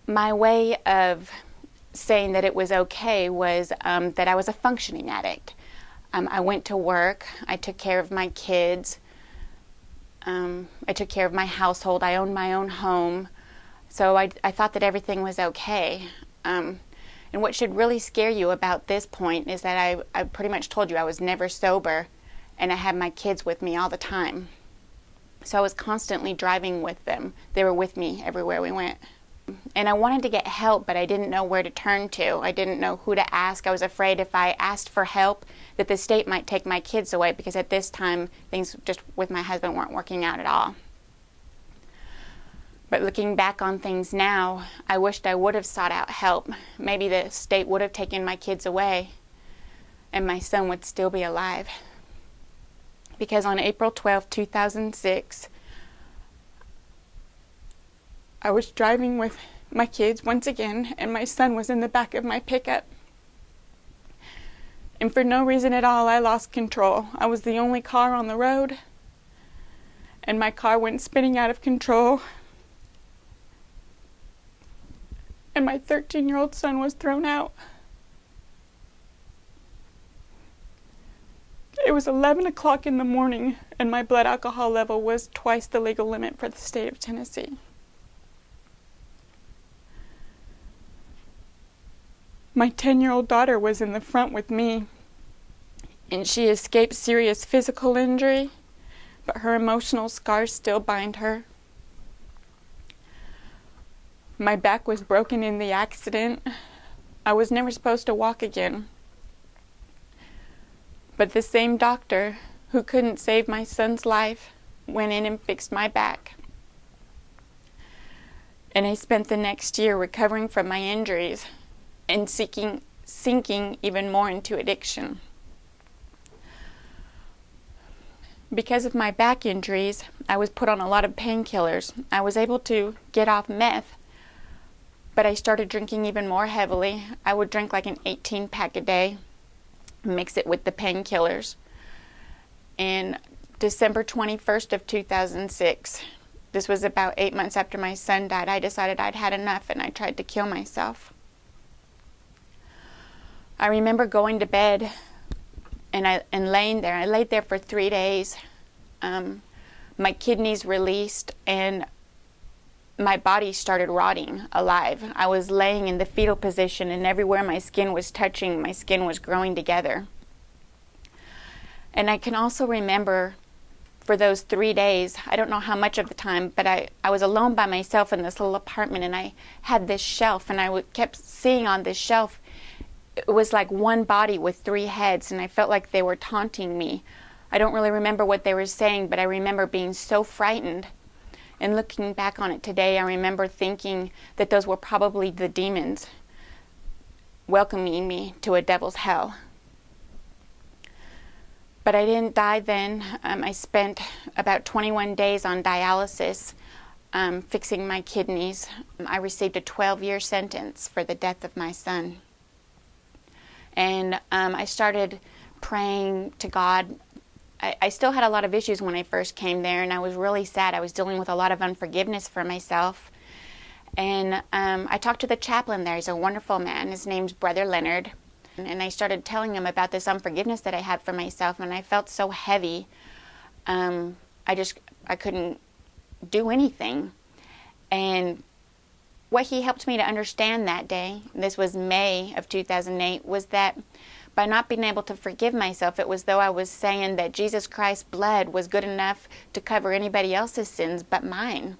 My way of saying that it was okay was that I was a functioning addict. I went to work, I took care of my kids, I took care of my household, I owned my own home, so I thought that everything was okay. And what should really scare you about this point is that I pretty much told you I was never sober, and I had my kids with me all the time. So I was constantly driving with them. They were with me everywhere we went. And I wanted to get help, but I didn't know where to turn to. I didn't know who to ask. I was afraid if I asked for help that the state might take my kids away, because at this time things just with my husband weren't working out at all. But looking back on things now, I wished I would have sought out help. Maybe the state would have taken my kids away and my son would still be alive. Because on April 12, 2006, I was driving with my kids once again, and my son was in the back of my pickup. And for no reason at all, I lost control. I was the only car on the road, and my car went spinning out of control. And my 13-year-old son was thrown out. It was 11 o'clock in the morning, and my blood alcohol level was twice the legal limit for the state of Tennessee. My 10-year-old daughter was in the front with me, and she escaped serious physical injury, but her emotional scars still bind her. My back was broken in the accident. I was never supposed to walk again. But the same doctor who couldn't save my son's life went in and fixed my back. And I spent the next year recovering from my injuries and sinking even more into addiction. Because of my back injuries, I was put on a lot of painkillers. I was able to get off meth, but I started drinking even more heavily. I would drink like an 18-pack a day, mix it with the painkillers. And December 21st of 2006, this was about 8 months after my son died, I decided I'd had enough and I tried to kill myself. I remember going to bed and laying there. I laid there for 3 days. My kidneys released and my body started rotting alive. I was laying in the fetal position, and everywhere my skin was touching, my skin was growing together. And I can also remember for those 3 days, I don't know how much of the time, but I was alone by myself in this little apartment, and I had this shelf, and I kept seeing on this shelf, it was like one body with 3 heads, and I felt like they were taunting me. I don't really remember what they were saying, but I remember being so frightened. And looking back on it today, I remember thinking that those were probably the demons welcoming me to a devil's hell. But I didn't die then. I spent about 21 days on dialysis, fixing my kidneys. I received a 12-year sentence for the death of my son. And I started praying to God. I still had a lot of issues when I first came there, and I was really sad. I was dealing with a lot of unforgiveness for myself. And I talked to the chaplain there. He's a wonderful man. His name's Brother Leonard. And I started telling him about this unforgiveness that I had for myself, and I felt so heavy. I couldn't do anything. And what he helped me to understand that day, this was May of 2008, was that by not being able to forgive myself, it was though I was saying that Jesus Christ's blood was good enough to cover anybody else's sins but mine.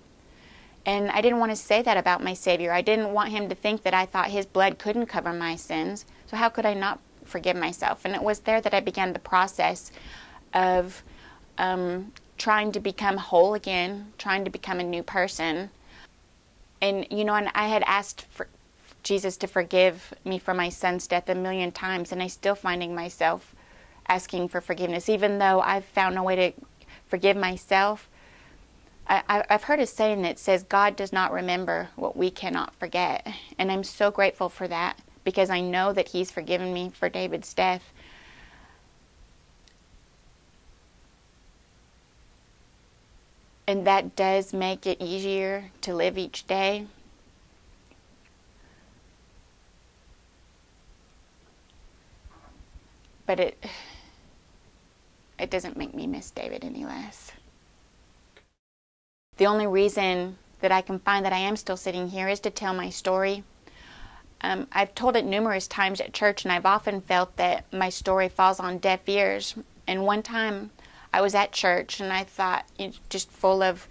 And I didn't want to say that about my Savior. I didn't want him to think that I thought his blood couldn't cover my sins. So how could I not forgive myself? And it was there that I began the process of trying to become whole again, trying to become a new person. And, and I had asked for Jesus to forgive me for my son's death a million times, and I'm still finding myself asking for forgiveness. Even though I've found no way to forgive myself, I've heard a saying that says God does not remember what we cannot forget. And I'm so grateful for that, because I know that he's forgiven me for David's death. And that does make it easier to live each day. But it doesn't make me miss David any less. The only reason that I can find that I am still sitting here is to tell my story. I've told it numerous times at church, and I've often felt that my story falls on deaf ears. And one time I was at church, and I thought, just full of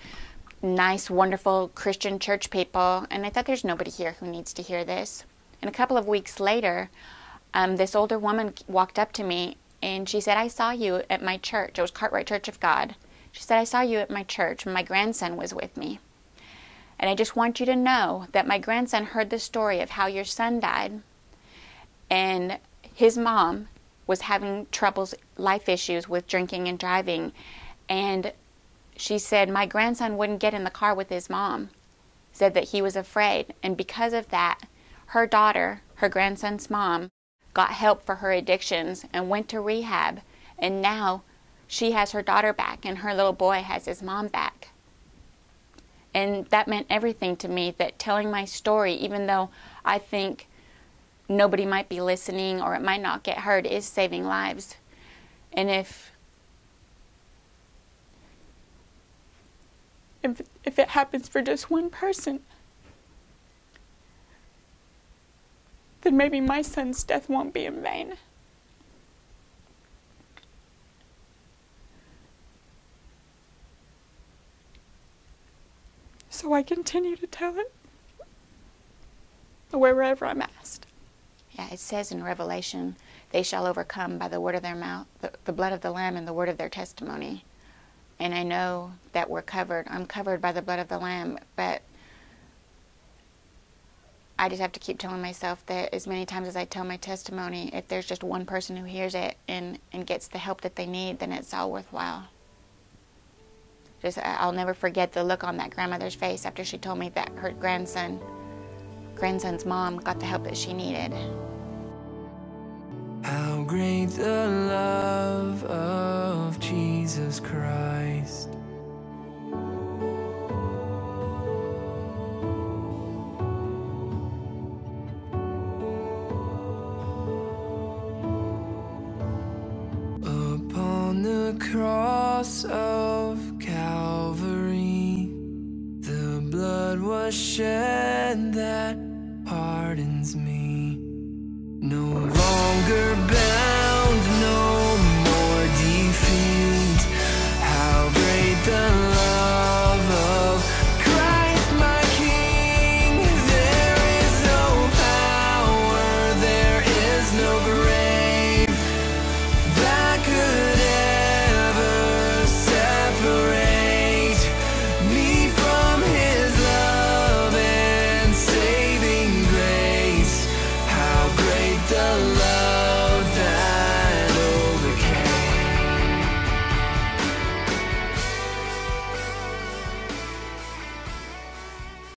nice, wonderful Christian church people, and I thought, there's nobody here who needs to hear this. And a couple of weeks later, this older woman walked up to me, and she said, I saw you at my church. It was Cartwright Church of God. She said, I saw you at my church, and my grandson was with me. And I just want you to know that my grandson heard the story of how your son died, and his mom was having troubles, life issues with drinking and driving, and she said my grandson wouldn't get in the car with his mom, said that he was afraid, and because of that, her daughter, her grandson's mom, got help for her addictions and went to rehab, and now she has her daughter back, and her little boy has his mom back. And that meant everything to me, that telling my story, even though I think nobody might be listening or it might not get heard, is saving lives. And if it happens for just one person, then maybe my son's death won't be in vain. So I continue to tell it wherever I'm asked. Yeah, it says in Revelation, they shall overcome by the word of their mouth, the blood of the Lamb and the word of their testimony. And I know that we're covered. I'm covered by the blood of the Lamb, but I just have to keep telling myself that as many times as I tell my testimony, if there's just one person who hears it and gets the help that they need, then it's all worthwhile. I'll never forget the look on that grandmother's face after she told me that her grandson's mom got the help that she needed. How great the love of Jesus Christ. Upon the cross of Calvary, the blood was shed that pardons me. No